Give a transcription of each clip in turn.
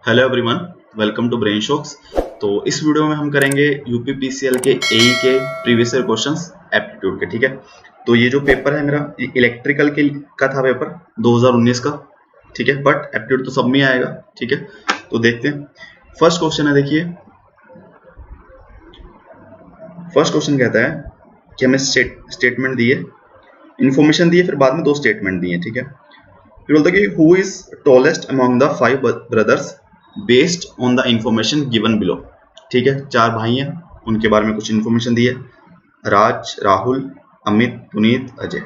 Hello everyone, welcome to Brain Shocks. तो इस video में हम करेंगे यूपीपीसीएल के एई के प्रीवियस ईयर क्वेश्चंस एप्टीट्यूड के। ठीक है, तो ये जो पेपर है मेरा इलेक्ट्रिकल के का था पेपर 2019 का। ठीक है, बट एप्टीट्यूड तो सब में आएगा। ठीक है, तो देखते हैं। फर्स्ट क्वेश्चन है, देखिए फर्स्ट क्वेश्चन कहता है कि हमें स्टेटमेंट दी है, इन्फॉर्मेशन दी है, फिर बाद में दो स्टेटमेंट दिए। ठीक है, फिर बोलता है कि who is tallest among the 5 brothers based on the information given below. ठीक है, 4 भाई हैं, उनके बारे में कुछ इन्फॉर्मेशन दी है। राज, राहुल, अमित, पुनीत, अजय।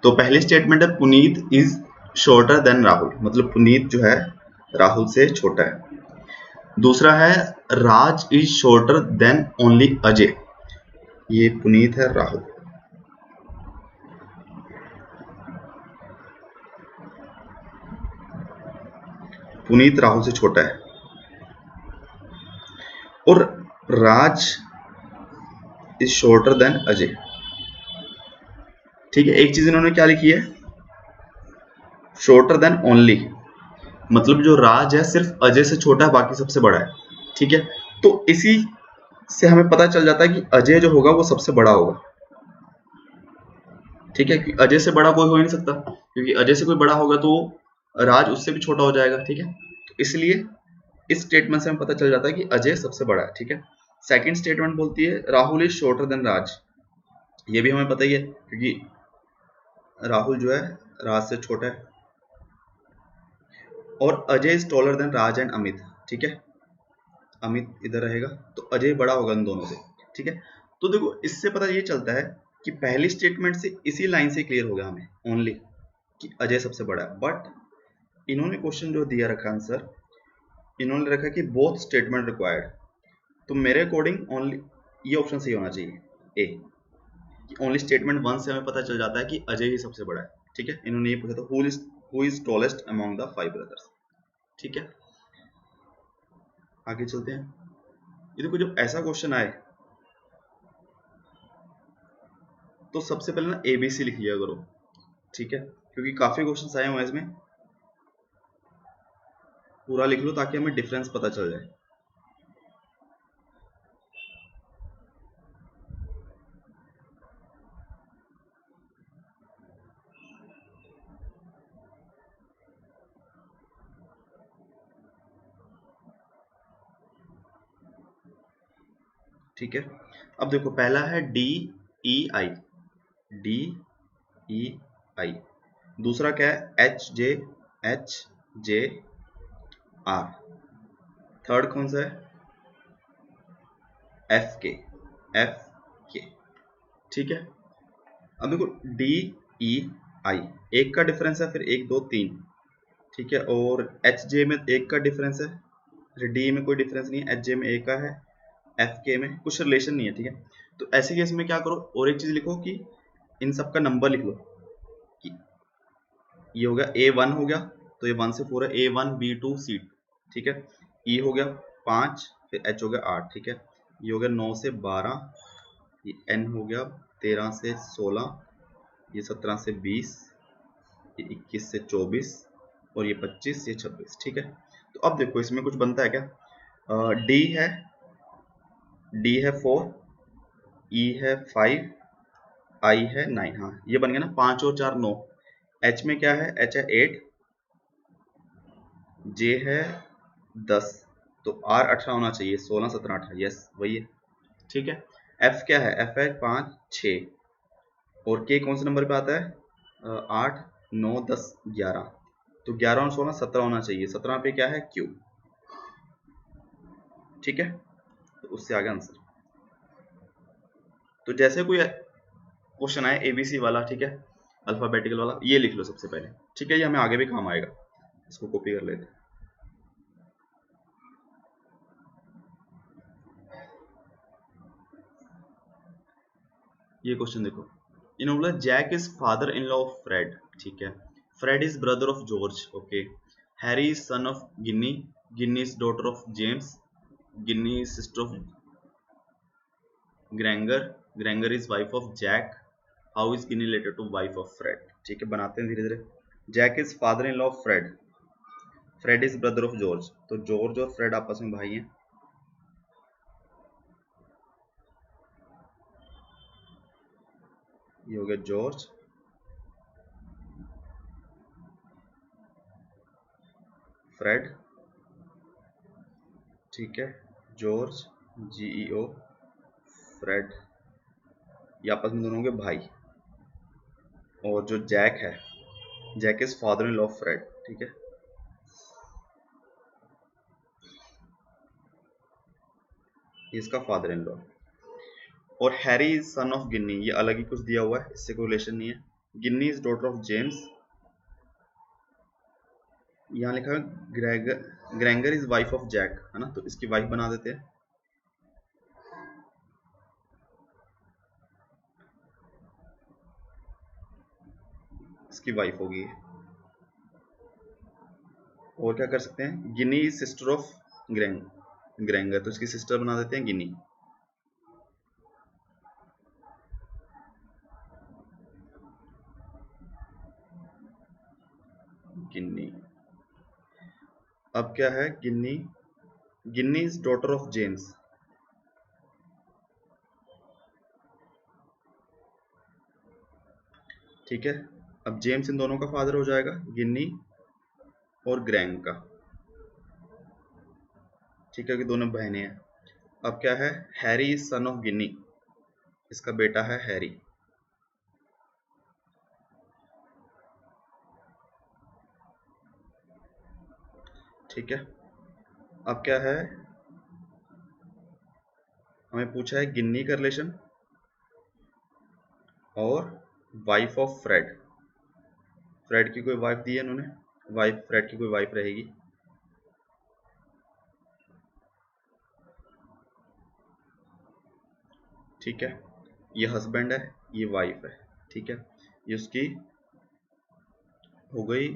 तो पहली स्टेटमेंट है Puneet is shorter then Rahul, मतलब पुनीत जो है राहुल से छोटा है। दूसरा है Raj is shorter than only Ajay, ये पुनीत है, राहुल। पुनीत राहुल से छोटा है। और राज इज शॉर्टर देन अजय। ठीक है, एक चीज इन्होंने क्या लिखी है, शॉर्टर देन ओनली, मतलब जो राज है सिर्फ अजय से छोटा है, बाकी सबसे बड़ा है। ठीक है, तो इसी से हमें पता चल जाता है कि अजय जो होगा वो सबसे बड़ा होगा। ठीक है, क्योंकि अजय से बड़ा कोई हो ही नहीं सकता, क्योंकि अजय से कोई बड़ा होगा तो राज उससे भी छोटा हो जाएगा। ठीक है, तो इसलिए इस स्टेटमेंट से हमें पता चल जाता है कि अजय सबसे बड़ा है। ठीक है, सेकंड स्टेटमेंट बोलती है राहुल इज शॉर्टर देन राज, ये भी हमें पता ही है क्योंकि राहुल जो है राज से छोटा है। और Ajay is taller than Raj and Amit. ठीक है, अमित इधर रहेगा तो अजय बड़ा होगा इन दोनों से। ठीक है, तो देखो इससे पता ये चलता है कि पहली स्टेटमेंट से इसी लाइन से क्लियर हो गया हमें ओनली कि अजय सबसे बड़ा है। बट इन्होंने क्वेश्चन जो दिया रखा आंसर, इन्होंने रखा कि बोथ स्टेटमेंट रिक्वायर्ड। तो मेरे अकॉर्डिंग ओनली ये ऑप्शन सही होना चाहिए, ए, कि ओनली स्टेटमेंट 1 से हमें पता चल जाता है कि अजय ही सबसे बड़ा है। ठीक है, इन्होंने ये पूछा था who is tallest among the 5 brothers. ठीक है, आगे चलते हैं। ये देखो जब ऐसा क्वेश्चन आए तो सबसे पहले ना एबीसी लिख लिया करो। ठीक है, क्योंकि काफी क्वेश्चन आए हुए हैं इसमें, पूरा लिख लो ताकि हमें डिफरेंस पता चल जाए। ठीक है, अब देखो पहला है डी ई आई, डी ई आई। दूसरा क्या है, एच जे आर। थर्ड कौन सा है, एफ के, एफ के। ठीक है, अब देखो डी ई आई, एक का डिफरेंस है, फिर एक दो तीन। ठीक है, और एच जे में एक का डिफरेंस है, फिर डी में कोई डिफरेंस नहीं है, एच जे में एक का है, एफ के में कुछ रिलेशन नहीं है। ठीक है, तो ऐसे केस में क्या करो, और एक चीज लिखो कि इन सब का नंबर लिख लो कि ये हो गया A1 हो गया, तो ये 1 से 4 है, A1 B2 C। ठीक है, E हो गया 5, फिर H हो गया 8। ठीक है, ये हो गया 9 से 12, ये N हो गया 13 से 16, ये 17 से 20, ये 21 से 24, और ये 25, ये 26। ठीक है, तो अब देखो इसमें कुछ बनता है क्या, D है, D है 4, E है 5, I है 9। हाँ ये बन गया ना, 5 और 4 9। H में क्या है, H है 8, J है 10, तो R 18 होना चाहिए, 16 17 18, यस वही है। ठीक है, F क्या है, F है 5 6, और K कौन से नंबर पे आता है, 8 9 10 11, तो 11 और 16 17 होना चाहिए, 17 पे क्या है, Q। ठीक है, तो उससे आगे आंसर। तो जैसे कोई क्वेश्चन आए एबीसी वाला, ठीक है, अल्फाबेटिकल वाला, ये लिख लो सबसे पहले। ठीक है, ये हमें आगे भी काम आएगा, इसको कॉपी कर लेते हैं। ये क्वेश्चन देखो, इन्होंने बोला Jack is father in law of Fred. ठीक है, Fred is brother of George. Okay, Harry is son of Ginny, Ginny is daughter of James, Ginny is sister of Granger, Granger is wife of Jack, how is Ginny related to wife of Fred. ठीक है, बनाते हैं धीरे धीरे। Jack is father in law of Fred, Fred is brother of George, तो George और Fred आपस में भाई हैं। ये हो गया जॉर्ज, फ्रेड, ठीक है, जॉर्ज GEO, फ्रेड, ये आपस में दोनों होंगे भाई। और जो जैक है, Jack is father in law of Fred, ठीक है, इसका फादर इन लॉ। और Harry is son of Ginny, ये अलग ही कुछ दिया हुआ है, इससे कोई रिलेशन नहीं है। Ginny is daughter of James, यहाँ लिखा है Gregor, Granger is wife of Jack, है ना, तो इसकी वाइफ बना देते हैं। इसकी वाइफ होगी। और क्या कर सकते हैं, गिनी इज सिस्टर ऑफ ग्रेंगर, तो इसकी सिस्टर बना देते हैं गिनी। गिन्नी, अब क्या है, गिन्नी, Ginny is daughter of James, ठीक है। अब जेम्स इन दोनों का फादर हो जाएगा, गिन्नी और ग्रैंग का, ठीक है, कि दोनों बहनें हैं। अब क्या है, हैरी इज सन ऑफ गिन्नी, इसका बेटा है हैरी, ठीक है। अब क्या है, हमें पूछा है गिन्नी का रिलेशन और वाइफ ऑफ फ्रेड, फ्रेड की कोई वाइफ दी है इन्होंने, वाइफ, फ्रेड की कोई वाइफ रहेगी, ठीक है। ये हस्बैंड है, ये वाइफ है, ठीक है, ये उसकी हो गई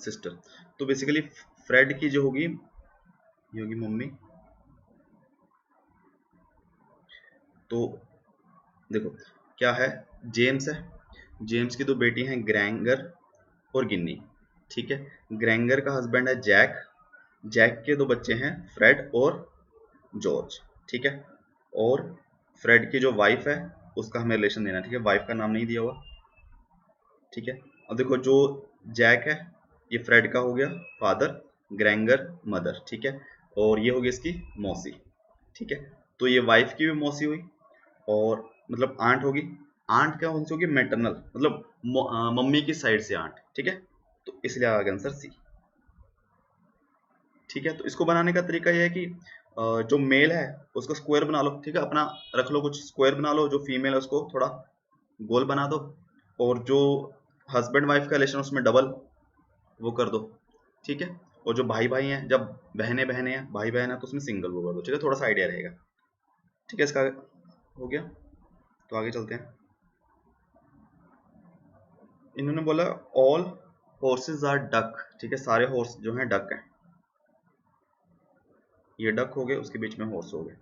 सिस्टर। तो बेसिकली फ्रेड की जो होगी, ये होगी मम्मी। तो देखो क्या है, जेम्स है, जेम्स की दो बेटी हैं ग्रैंगर और गिन्नी, ठीक है। ग्रैंगर का हस्बैंड है जैक, जैक के दो बच्चे हैं फ्रेड और जॉर्ज, ठीक है। और फ्रेड की जो वाइफ है उसका हमें रिलेशन देना, ठीक है, वाइफ का नाम नहीं दिया हुआ, ठीक है। अब देखो जो जैक है ये फ्रेड का हो गया फादर, ग्रैंगर मदर, ठीक है, और ये होगी इसकी मौसी, ठीक है। तो ये वाइफ की भी मौसी हुई, और मतलब आंट होगी। आंट क्या कौन सी होगी, मैटरनल, मतलब मम्मी की साइड से आंट, ठीक है। तो इसलिए आ गया आंसर सी, ठीक है। तो इसको बनाने का तरीका यह है कि जो मेल है उसको स्क्वायर बना लो, ठीक है, अपना रख लो कुछ स्क्वायर बना लो, जो फीमेल है उसको थोड़ा गोल बना दो, और जो हस्बैंड वाइफ का रिलेशन उसमें डबल वो कर दो, ठीक है। और जो भाई भाई हैं, जब बहनें बहनें हैं, भाई बहन है, तो उसमें सिंगल वो कर दो, ठीक है, थोड़ा सा आइडिया रहेगा, ठीक है। इसका हो गया, तो आगे चलते हैं। इन्होंने बोला ऑल हॉर्सेज आर डक, ठीक है, सारे हॉर्स जो हैं डक हैं, ये डक हो गए, उसके बीच में हॉर्स हो गए।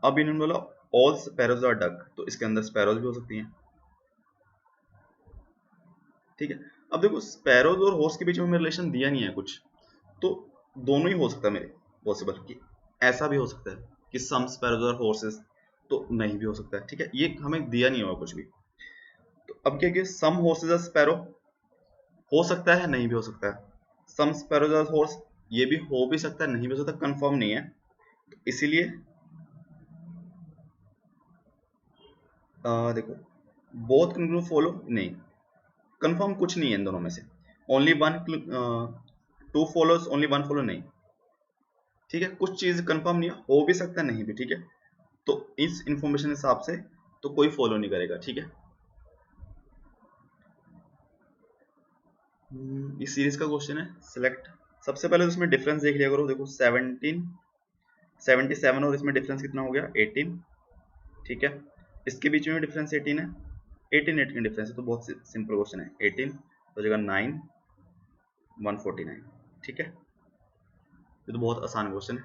अब इन्होंने बोला ऑल स्पैरोज आर डक, तो इसके अंदर स्पैरोज भी हो सकती हैं, ठीक है। अब देखो स्पैरोज और हॉर्स के बीच में रिलेशन दिया नहीं है कुछ, तो दोनों ही हो सकता है मेरे पॉसिबल, कि ऐसा भी हो सकता है कि सम स्पैरोज और हॉर्सेस, तो नहीं भी हो सकता है, ठीक है, ये हमें दिया नहीं होगा कुछ भी। तो अब क्या कि सम हॉर्सेज आर स्पैरो हो सकता है, नहीं भी हो सकता है, सम स्पैरोज आर हॉर्स ये भी हो भी सकता है, नहीं भी हो सकता, कंफर्म नहीं है, तो इसीलिए देखो बोथ कंक्लूड फॉलो नहीं, कंफर्म कुछ नहीं है इन दोनों में से, only one two follows only one follow नहीं, ठीक है, कुछ चीज कंफर्म नहीं है, हो भी सकता है, नहीं भी, ठीक है। तो इस इंफॉर्मेशन के हिसाब से तो कोई फॉलो नहीं करेगा, ठीक है। इस सीरीज का क्वेश्चन है सिलेक्ट, सबसे पहले तो इसमें डिफरेंस देख लिया करो, देखो 77 और इसमें डिफरेंस कितना हो गया 18, ठीक है। इसके बीच में डिफरेंस 18 है, 18 डिफरेंस है, तो बहुत सिंपल क्वेश्चन है, 18 हो जाएगा 9 149, ठीक है, ये तो बहुत आसान क्वेश्चन है।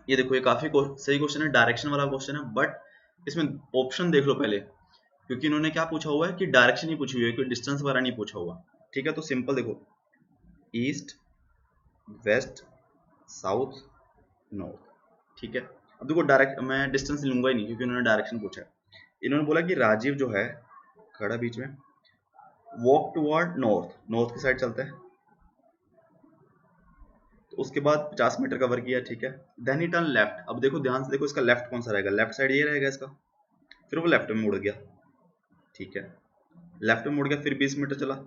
ये देखो ये काफी सही क्वेश्चन है, डायरेक्शन वाला क्वेश्चन है, बट इसमें ऑप्शन देख लो पहले, क्योंकि इन्होंने क्या पूछा हुआ है कि डायरेक्शन ही पूछी हुई है, कोई डिस्टेंस वगैरह नहीं पूछा हुआ। ठीक है, तो सिंपल देखो, ईस्ट, वेस्ट, साउथ, नॉर्थ। ठीक है, अब देखो डायरेक्ट मैं डिस्टेंस लूंगा ही नहीं क्योंकि उन्होंने डायरेक्शन पूछा है। इन्होंने बोला कि राजीव जो है खड़ा बीच में, वॉक टुवर्ड नॉर्थ, नॉर्थ की साइड चलता है। तो उसके बाद 50 मीटर कवर किया। ठीक है, देन ही टर्न लेफ्ट। अब देखो ध्यान से देखो, इसका लेफ्ट कौन सा रहेगा, लेफ्ट साइड ये रहेगा इसका। फिर वो लेफ्ट में मुड़ गया। ठीक है, लेफ्ट में मुड़ गया, फिर 20 मीटर चला।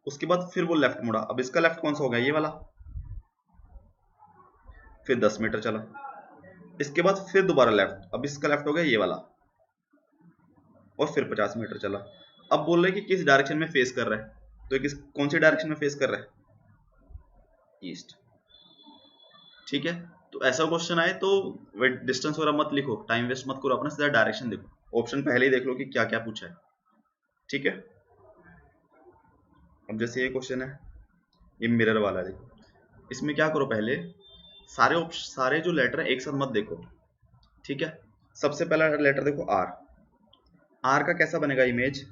उसके बाद फिर वो लेफ्ट मुड़ा। अब इसका लेफ्ट कौन सा हो गया, ये वाला। फिर 10 मीटर चला। इसके बाद फिर दोबारा लेफ्ट, अब इसका लेफ्ट हो गया ये वाला। और फिर 50 मीटर चला। अब बोल रहे हैं कि किस डायरेक्शन में फेस कर रहा है, तो किस कौन सी डायरेक्शन में फेस कर रहा है, ईस्ट। ठीक है, तो ऐसा क्वेश्चन आए तो डिस्टेंस वगैरह मत लिखो, टाइम वेस्ट मत करो, अपना सीधा डायरेक्शन देखो, ऑप्शन पहले ही देख लो कि क्या क्या पूछा है। ठीक है, अब जैसे ये क्वेश्चन है, ये मिरर वाला है, देखो इसमें क्या करो, पहले सारे जो लेटर है एक साथ मत देखो। ठीक है, सबसे पहला लेटर देखो आर। आर का कैसा बनेगा इमेज,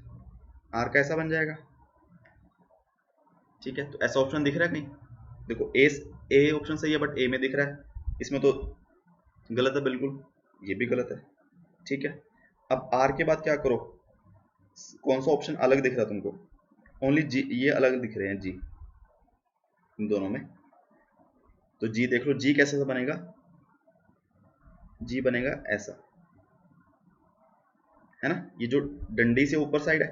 आर कैसा बन जाएगा। ठीक है, तो ऐसा ऑप्शन दिख रहा है कहीं, देखो ए ऑप्शन सही है बट ए में दिख रहा है, इसमें तो गलत है बिल्कुल, ये भी गलत है। ठीक है, अब आर के बाद क्या करो, कौन सा ऑप्शन अलग दिख रहा है तुमको, ओनली जी, ये अलग दिख रहे हैं जी इन दोनों में। तो जी देख लो, जी कैसे बनेगा, जी बनेगा ऐसा, है ना, ये जो डंडी से ऊपर साइड है,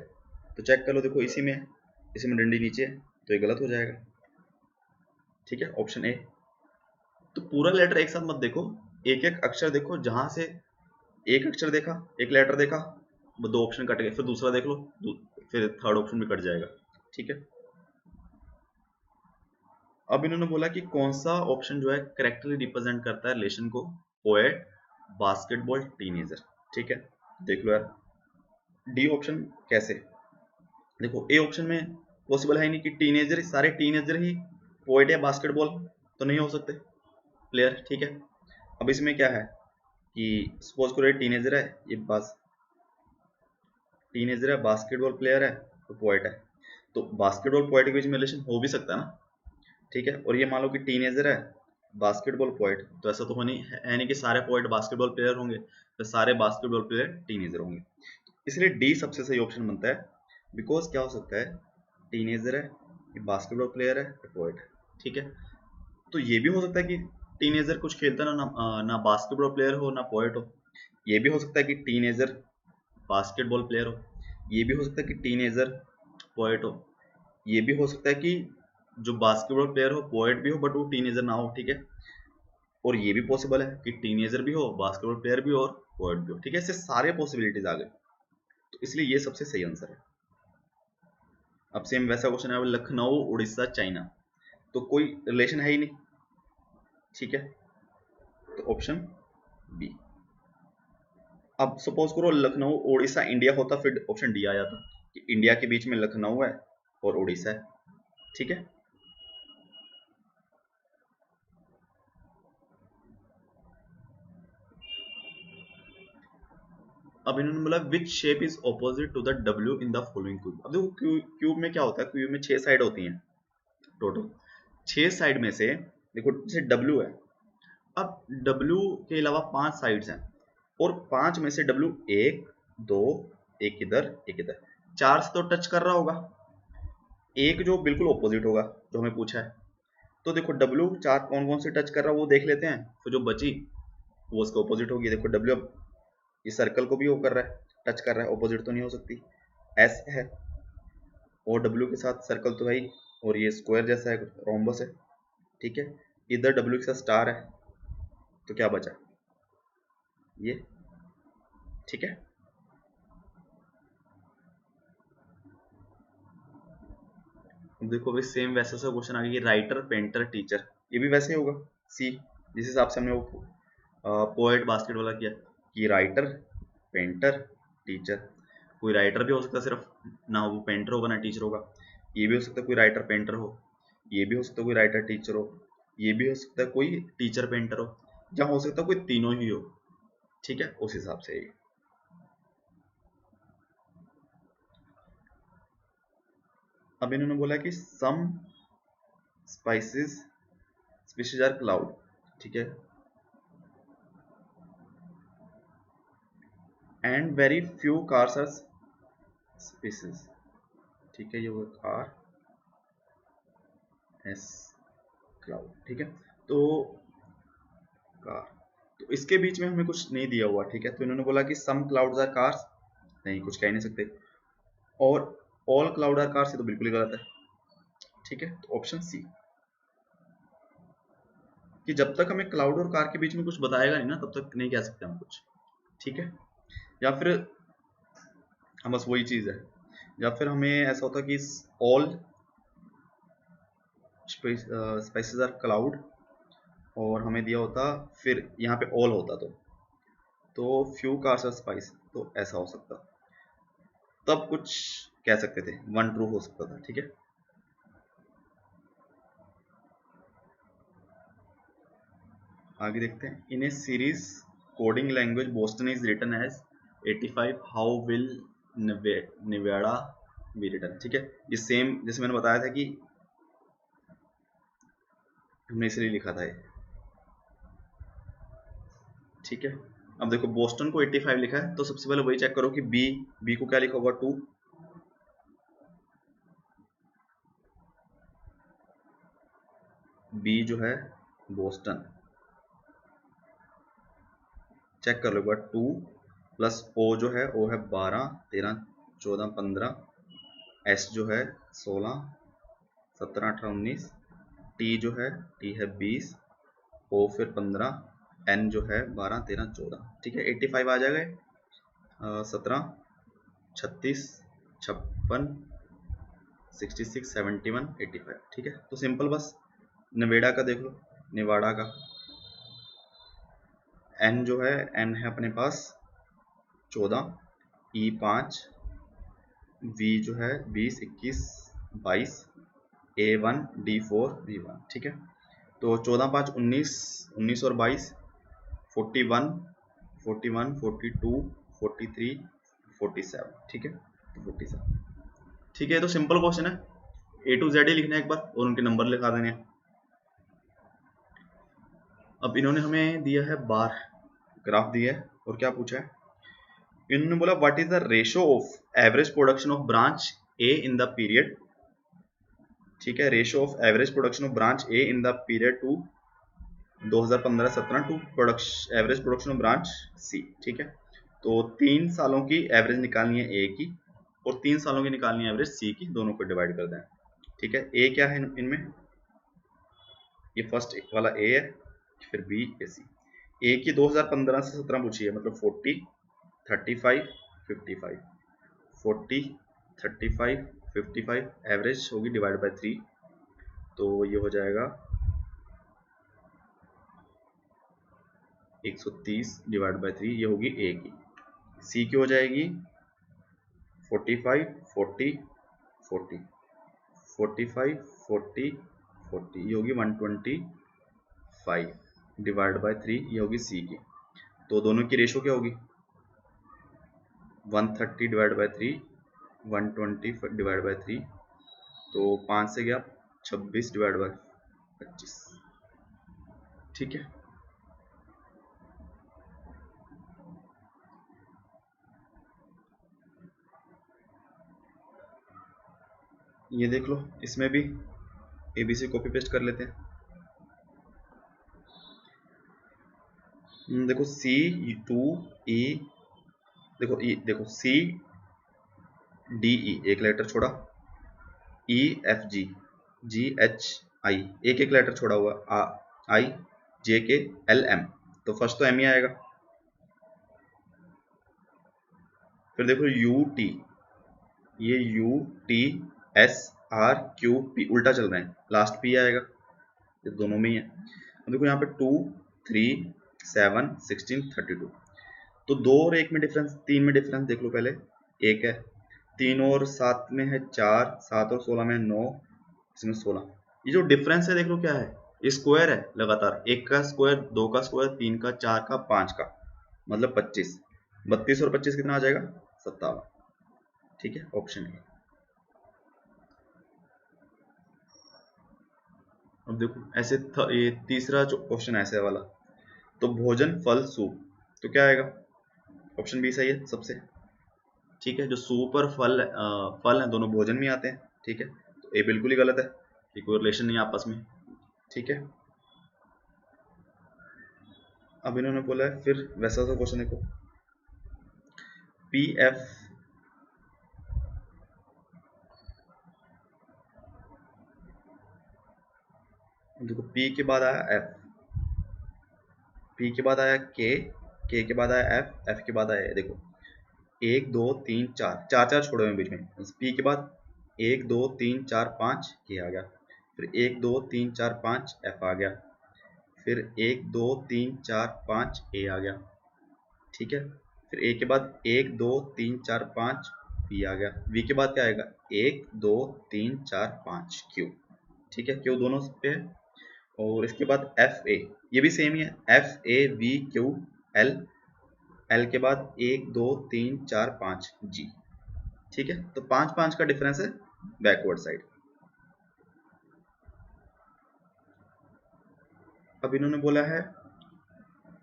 तो चेक कर लो, देखो इसी में है, इसी में डंडी नीचे है, तो ये गलत हो जाएगा। ठीक है, ऑप्शन ए। तो पूरा लेटर एक साथ मत देखो, एक एक अक्षर देखो, जहां से एक अक्षर देखा, एक लेटर देखा, वो दो ऑप्शन कट गए, फिर दूसरा देख लो, फिर थर्ड ऑप्शन भी कट जाएगा। ठीक है, अब इन्होंने बोला कि कौन सा ऑप्शन जो है करेक्टली रिप्रेजेंट करता है रिलेशन को, पोएट, बास्केटबॉल, टीनेजर। ठीक है, देख लो यार, डी ऑप्शन कैसे, देखो ए ऑप्शन में पॉसिबल है नहीं कि टीनेजर, सारे टीनेजर ही पोएट या बास्केटबॉल तो नहीं हो सकते प्लेयर। ठीक है, अब इसमें क्या है कि सपोज करो टीनेजर है, ये बस टीनेजर है, बास्केटबॉल प्लेयर है, तो पोएट है, तो बास्केटबॉल पोएट के बीच में रिलेशन हो भी सकता है ना। ठीक है, और ये मान लो कि टीनेजर है, बास्केटबॉल पोएट, तो ऐसा तो है नहीं कि सारे पोएट बास्केटबॉल प्लेयर होंगे, तो सारे बास्केटबॉल प्लेयर टीनेजर होंगे। इसलिए डी सबसे सही ऑप्शन बनता है, बिकॉज क्या हो सकता है, टीनेजर है, ये बास्केटबॉल प्लेयर है, पोएट है। ठीक है, तो ये भी हो सकता है कि टीनेजर कुछ खेलता ना बास्केटबॉल प्लेयर हो ना पोएट हो। ये भी हो सकता है कि टीनेजर बास्केटबॉल प्लेयर हो। ये भी हो सकता है कि टीनेजर पोएट हो। ये भी हो सकता है कि जो बास्केटबॉल प्लेयर हो पोएट भी हो बट वो टीनेजर ना हो। ठीक है, और ये भी पॉसिबल है कि टीनेजर भी हो, बास्केटबॉल प्लेयर भी हो और पोएट भी हो। ठीक है, इससे सारे पॉसिबिलिटीज आ गए, तो इसलिए ये सबसे सही आंसर है। अब सेम वैसा क्वेश्चन है, लखनऊ, उड़ीसा, चाइना, तो कोई रिलेशन है ही नहीं। ठीक है, तो ऑप्शन बी। अब सपोज करो लखनऊ उड़ीसा इंडिया होता, फिर ऑप्शन डी आ जाता कि इंडिया के बीच में लखनऊ है और उड़ीसा है। ठीक है, अब इन्होंने बोला which shape is opposite to the W in the following cube. अब देखो क्यूब में क्या होता है, क्यूब में 6 साइड होती हैं टोटल। 6 साइड में से देखो जैसे डब्ल्यू है, अब डब्ल्यू के अलावा 5 साइड्स हैं, और 5 में से डब्ल्यू 1 2 एक इधर एक इधर, 4 से तो टच कर रहा होगा, एक जो बिल्कुल ऑपोजिट होगा जो हमें पूछा है। तो देखो डब्ल्यू 4 कौन कौन से टच कर रहा है वो देख लेते हैं, फिर जो बची वो उसके ऑपोजिट होगी। देखो डब्ल्यू अब इस सर्कल को भी वो कर रहा है, टच कर रहा है, ऑपोजिट तो नहीं हो सकती। एस है और डब्ल्यू के साथ सर्कल तो है ही, और ये स्क्वायर जैसा है, रोम्बस है। ठीक है, इधर डब्ल्यू के साथ स्टार है, तो क्या बचा ये। ठीक है, देखो भाई सेम वैसा सा क्वेश्चन आ गया, राइटर, पेंटर, टीचर, ये भी वैसे ही होगा सी, जिस हिसाब से हमने वो पोएट बास्केट वाला किया कि राइटर, पेंटर, टीचर। कोई राइटर भी हो सकता है सिर्फ, ना वो पेंटर होगा ना टीचर होगा। ये भी हो सकता है कोई राइटर पेंटर हो, ये भी हो सकता है कोई राइटर टीचर हो, ये भी हो सकता है कोई टीचर पेंटर हो, या हो सकता है कोई तीनों ही हो। ठीक है, उस हिसाब से अब इन्होंने बोला कि सम स्पीशीज आर क्लाउड, ठीक है, and very few cars are species, ठीक है, ये वो कार एस क्लाउड, ठीक है। तो कार, तो इसके बीच में हमें कुछ नहीं दिया हुआ, ठीक है, तो इन्होंने बोला कि सम क्लाउड्स आर कार्स, नहीं कुछ कह नहीं सकते, और ऑल क्लाउड आर कार्स, ये तो बिल्कुल ही गलत है, ठीक है। तो ऑप्शन सी, कि जब तक हमें क्लाउड और कार के बीच में कुछ बताएगा नहीं ना तब तक नहीं कह सकते हम कुछ, ठीक है। या फिर हम बस वही चीज है, या फिर हमें ऐसा होता कि ऑल स्पाइसेस आर क्लाउड और हमें दिया होता फिर यहाँ पे ऑल होता, तो फ्यू कार्स आर स्पाइस, तो ऐसा हो सकता, तब कुछ कह सकते थे, वन ट्रू हो सकता था, ठीक है। आगे देखते हैं, in a series coding language Boston is written as 85, how will Nevada be written, ठीक है। ये सेम जैसे मैंने बताया था कि हमने इसलिए लिखा था ये, ठीक है। अब देखो बोस्टन को 85 लिखा है, तो सबसे पहले वही चेक करो कि बी को क्या लिखा होगा 2, बी जो है बोस्टन, चेक कर लो एक बार, 2 प्लस ओ जो है ओ है 12 13 14 15, एस जो है 16 17 18 19, टी जो है टी है 20, ओ फिर 15, एन जो है 12 13 14, ठीक है। 85 आ जाएगा, 17 36 56 66 71 85, ठीक है। तो सिंपल बस नवेड़ा का देख लो, निवाड़ा का एन जो है, एन है अपने पास 14, ई 5, वी जो है 20 21 22, ए 1 डी 4 वी 1, ठीक है। तो 14 5 19 19 और 22 41 41 42 43 47, ठीक है, तो 47, ठीक है। तो सिंपल क्वेश्चन है, ए टू जेड ही लिखना है एक बार और उनके नंबर लिखा देने हैं। अब इन्होंने हमें दिया है बार ग्राफ दिया है और क्या पूछा है, इन्होंने बोला what is the ratio of average production of branch A in the period, ठीक है, ratio of average production of branch A in the period to 2015-17 to average production of branch C, ठीक है। तो 3 सालों की एवरेज निकालनी है ए की और 3 सालों की निकालनी है एवरेज सी की, दोनों को डिवाइड कर दें, ठीक है। ए क्या है इनमें, ये फर्स्ट वाला ए है, फिर बी ए सी। ए की 2015 से 17 पूछी है, मतलब 40 35 55 40 35 55 एवरेज होगी डिवाइड बाय 3, तो ये हो जाएगा 130 डिवाइड बाय 3, ये होगी ए की। सी की हो जाएगी 45 40 40 45 40 40, ये होगी 125 डिवाइड बाय 3, ये होगी सी की। तो दोनों की रेशो क्या होगी, 130 डिवाइड बाय 3 120 डिवाइड बाय 3, तो 5 से गया 26 डिवाइड बाय 25, ठीक है। ये देख लो, इसमें भी एबीसी कॉपी पेस्ट कर लेते हैं। देखो सी 2 ई, देखो सी डी ई एक लेटर छोड़ा, E F G ji H I एक एक लेटर छोड़ा हुआ, आई जे के एल एम, तो फर्स्ट तो एम ही आएगा। फिर देखो यू टी, ये U T S R Q P उल्टा चल रहे हैं, लास्ट पी आएगा, ये दोनों में ही है। अब देखो यहाँ पे 2 3 7 16 32, तो 2 और 1 में डिफरेंस, 3 में डिफरेंस देख लो पहले, 1 है, 3 और 7 में है 4, 7 और 16 में 9, इसमें 16, ये जो डिफरेंस है देख लो क्या है, ये स्क्वायर है लगातार, 1 का स्क्वायर 2 का स्क्वायर 3 का 4 का 5 का, मतलब 25, 32 और 25 कितना आ जाएगा 57, ठीक है, ऑप्शन ए। अब देखो ऐसे ये तीसरा जो क्वेश्चन ऐसे वाला, तो भोजन फल सूप, तो क्या आएगा? ऑप्शन बी सही है सबसे। ठीक है, जो सूप और फल हैं दोनों भोजन में आते हैं। ठीक है, तो ए बिल्कुल ही गलत है, ये कोई रिलेशन नहीं आपस में। ठीक है, अब इन्होंने बोला है फिर वैसा सा क्वेश्चन देखो, पी एफ, देखो पी के बाद आया एफ, पी के बाद आया के के बाद आया एफ, एफ के बाद आया, देखो 1 2 3 4, चार चार छोड़े हुए बीच में, पी के बाद 1 2 3 4 5 के आ गया, फिर 1 2 3 4 5 एफ आ गया, फिर 1 2 3 4 5 ए आ गया। ठीक है, फिर ए के बाद 1 2 3 4 5 वी आ गया, वी के बाद क्या आएगा 1 2 3 4 5 क्यू। ठीक है, क्यू दोनों पे है। और इसके बाद एफ ए, ये भी सेम ही है, F A V Q L, L के बाद 1 2 3 4 5 जी। ठीक है, तो 5 5 का डिफरेंस है बैकवर्ड साइड। अब इन्होंने बोला है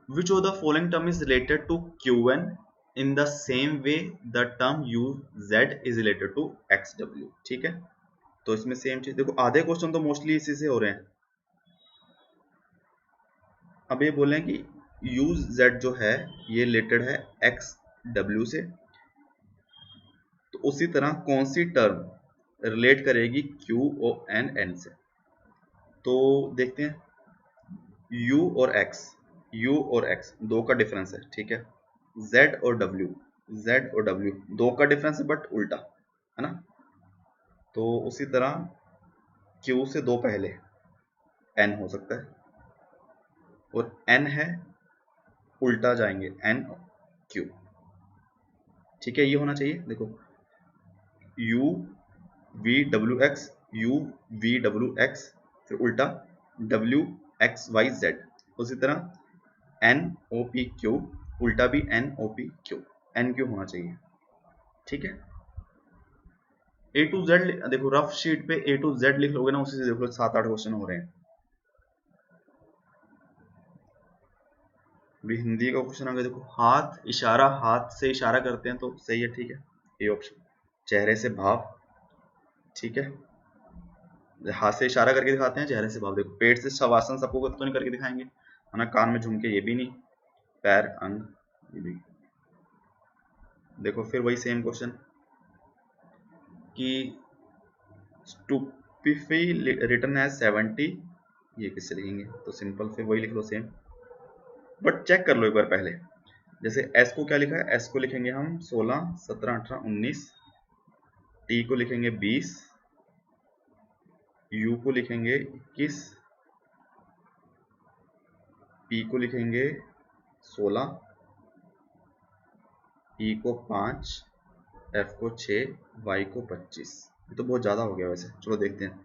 which of the following term is related to qn in the same way the term uz is related to xw। ठीक है, तो इसमें सेम चीज देखो, आधे क्वेश्चन तो मोस्टली इसी से हो रहे हैं। अब ये बोले कि यूज जेड जो है ये रिलेटेड है एक्स डब्ल्यू से, तो उसी तरह कौन सी टर्म रिलेट करेगी क्यू और एन से? तो देखते हैं, यू और एक्स दो का डिफरेंस है। ठीक है, जेड और डब्ल्यू दो का डिफरेंस है बट उल्टा है ना, तो उसी तरह क्यू से दो पहले एन हो सकता है, और एन है उल्टा जाएंगे एन क्यू। ठीक है, ये होना चाहिए, देखो you V W x, you V W x, फिर उल्टा डब्ल्यू एक्स वाई जेड, उसी तरह एन ओ पी क्यू, उल्टा भी N O P Q, N Q होना चाहिए। ठीक है, ए टू जेड देखो, रफ शीट पे ए टू जेड लिख लोगे ना, उसी से देखो 7 8 क्वेश्चन हो रहे हैं। भी हिंदी का क्वेश्चन आ गया, देखो हाथ इशारा, हाथ से इशारा करते हैं तो सही है। ठीक है, ये ऑप्शन, चेहरे से भाव। ठीक है, हाथ से इशारा करके दिखाते हैं, चेहरे से भाव। देखो पेट से शवासन सबको तो नहीं करके दिखाएंगे है ना, कान में झुमके ये भी नहीं, पैर अंग ये भी। देखो फिर वही सेम क्वेश्चन कि स्टूपिफी रिटर्न एज 70, ये किससे लिखेंगे? तो सिंपल फिर वही लिख लो सेम, बट चेक कर लो एक बार पहले। जैसे एस को क्या लिखा है, एस को लिखेंगे हम 16 17 18 19, टी को लिखेंगे 20, यू को लिखेंगे 21, पी को लिखेंगे 16, ई को 5, एफ को 6, वाई को 25। ये तो बहुत ज़्यादा हो गया वैसे, चलो देखते हैं।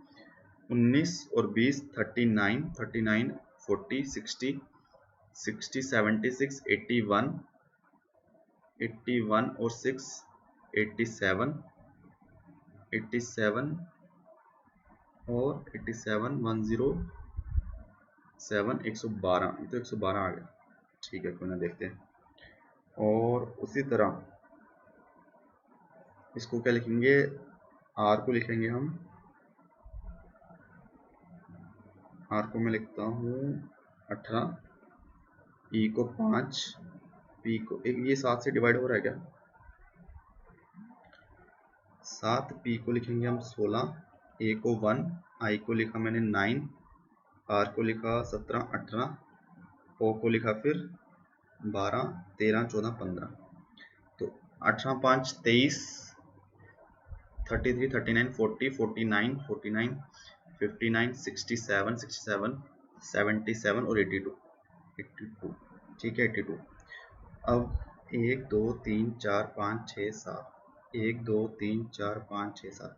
19 और 20 39 39 40 60 60 76 81 81 और 6 87 87 और 87 107 112, ये तो 112 आ गया। ठीक है, कोई ना, देखते हैं। और उसी तरह इसको क्या लिखेंगे, आर को लिखेंगे हम, आर को मैं लिखता हूँ 18, ई को 5, पी को एक, ये 7 से डिवाइड हो रहा है क्या, 7, पी को लिखेंगे हम 16, ए को 1, आई को लिखा मैंने 9, आर को लिखा 17 18, ओ को लिखा फिर 12 13 14 15, तो 18 5 23, 33 39 40 49 49 59 67 67 77 और 82 82। ठीक है, 82। अब 1 2 3 4 5 6 7, 1 2 3 4 5 6 7,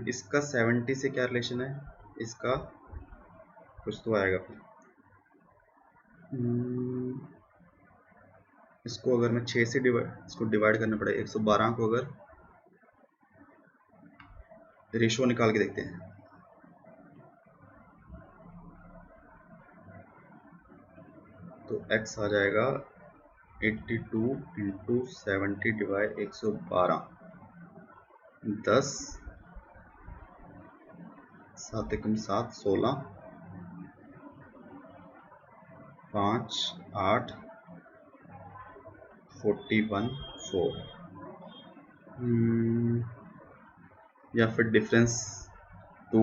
इसका 70 से क्या रिलेशन है, इसका कुछ तो आएगा फिर। इसको अगर मैं 6 से इसको डिवाइड करना पड़ेगा, 112 को अगर रेशो निकाल के देखते हैं, तो x आ जाएगा 82 इंटू 70 डिवाइड 112, 10 7 एकम 7 16 5 8 41 4, या फिर डिफरेंस 2,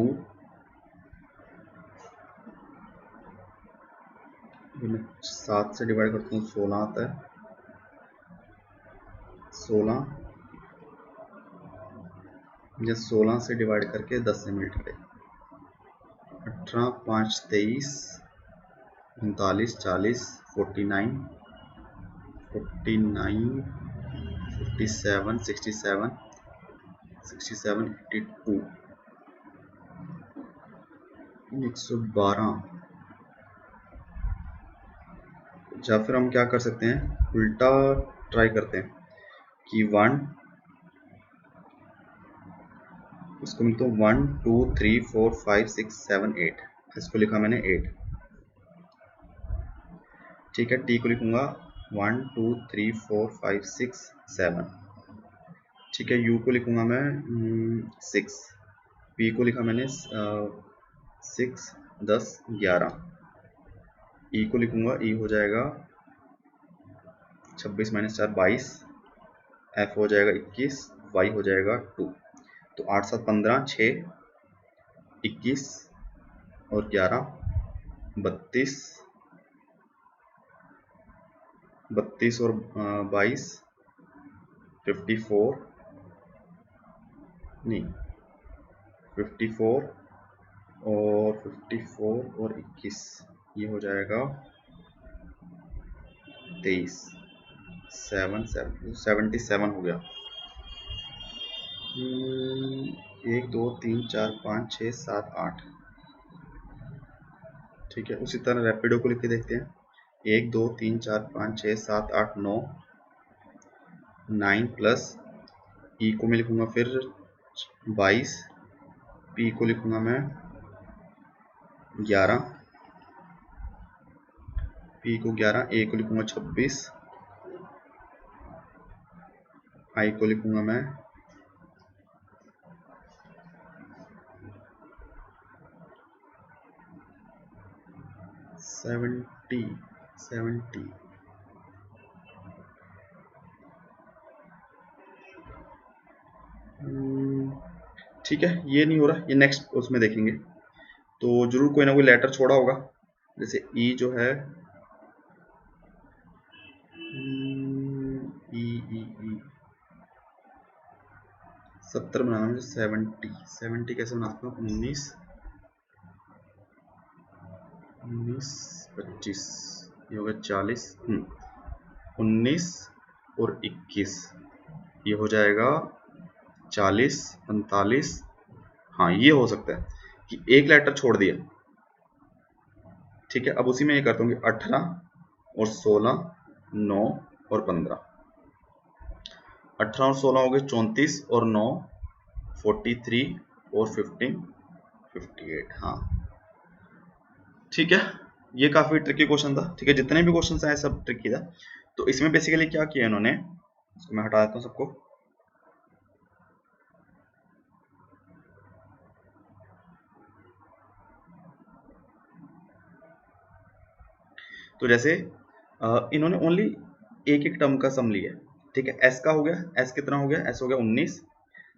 मैं 7 से डिवाइड करता हूँ 16 आता है, 16 या 16 से डिवाइड करके 10 से मल्टीप्लाई, 18 5 23 39 40 49 47 67 67 82 112। या फिर हम क्या कर सकते हैं, उल्टा ट्राई करते हैं कि 1 इसको मैं तो 1 2 3 4 5 6 7 8, इसको लिखा मैंने 8, ठीक है। टी को लिखूंगा 1 2 3 4 5 6 7, ठीक है। यू को लिखूंगा मैं 6, पी को लिखा मैंने 6 10 11, ई को लिखूंगा, ई हो जाएगा 26 माइनस 4 22, एफ हो जाएगा 21, वाई हो जाएगा 2, तो 8 7 15 6 21 और 11 32 32 और 22 54 नहीं 54 और 54 और 21, ये हो जाएगा 23 77 हो गया। 1 2 3 4 5 6 7 8, ठीक है। उसी तरह रैपिडो को लिख के देखते हैं, 1 2 3 4 5 6 7 8 9 9 प्लस ई को मैं लिखूंगा फिर 22, पी को लिखूंगा मैं 11, पी को 11, ए को लिखूंगा 26, आई को लिखूंगा मैं 70। ठीक है, ये नहीं हो रहा, ये नेक्स्ट उसमें देखेंगे। तो जरूर कोई ना कोई लेटर छोड़ा होगा, जैसे ई जो है ई ई ई 70 बनाना मुझे, 70 कैसे बना सकता हूँ, 19 25, ये हो गया 40, 19 और 21, ये हो जाएगा 40 45, हाँ ये हो सकता है कि एक लेटर छोड़ दिया, ठीक है। अब उसी में ये करता हूँ कि 18 और 16 9 और 15, 18 और 16 हो गए 34 और 9 43 और 15 58, हाँ ठीक है। ये काफी ट्रिकी क्वेश्चन था, ठीक है। जितने भी क्वेश्चन आए सब ट्रिकी था। तो इसमें बेसिकली क्या किया इन्होंने, इसको मैं हटा देता हूँ सबको, तो जैसे इन्होंने ओनली एक एक टर्म का सम लिया है, ठीक है। एस का हो गया, एस कितना हो गया, एस हो गया 19,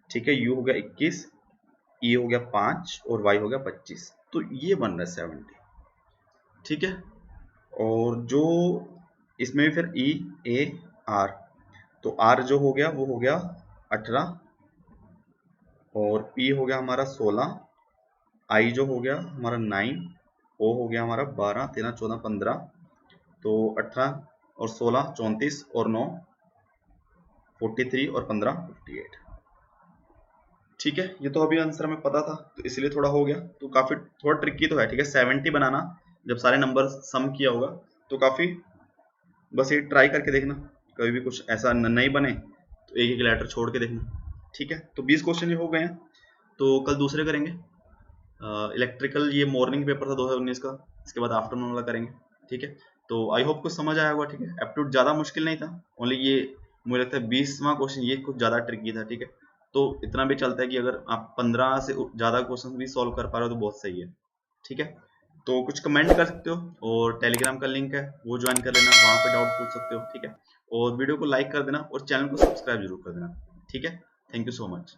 ठीक है। यू हो गया 21, ई हो गया 5 और वाई हो गया 25, तो ये बन रहा है 70, ठीक है। और जो इसमें भी फिर ई ए आर, तो आर जो हो गया वो हो गया 18 और पी हो गया हमारा 16, आई जो हो गया हमारा 9, ओ हो गया हमारा 12 13 14 15, तो 18 और 16 34 और 9 43 और 15 58, ठीक है। ये तो अभी आंसर हमें पता था, तो इसलिए थोड़ा हो गया, तो काफी थोड़ा ट्रिकी तो है, ठीक है। 70 बनाना जब सारे नंबर सम किया होगा तो काफी, बस ये ट्राई करके देखना, कभी भी कुछ ऐसा नहीं बने तो एक एक लेटर छोड़ के देखना, ठीक है। तो 20 क्वेश्चन ये हो गए हैं, तो कल दूसरे करेंगे। इलेक्ट्रिकल ये मॉर्निंग पेपर था 2019 का, इसके बाद आफ्टरनून वाला करेंगे, ठीक है। तो आई होप कुछ समझ आया होगा, ठीक है। एप्टीट्यूड ज़्यादा मुश्किल नहीं था, ओनली ये मुझे लगता है 20वां क्वेश्चन ये कुछ ज़्यादा ट्रिकी था, ठीक है। तो इतना भी चलता है कि अगर आप 15 से ज़्यादा क्वेश्चन भी सॉल्व कर पा रहे हो तो बहुत सही है, ठीक है। तो कुछ कमेंट कर सकते हो और टेलीग्राम का लिंक है वो ज्वाइन कर लेना, वहाँ पे डाउट पूछ सकते हो, ठीक है। और वीडियो को लाइक कर देना और चैनल को सब्सक्राइब जरूर कर देना, ठीक है। Thank you so much.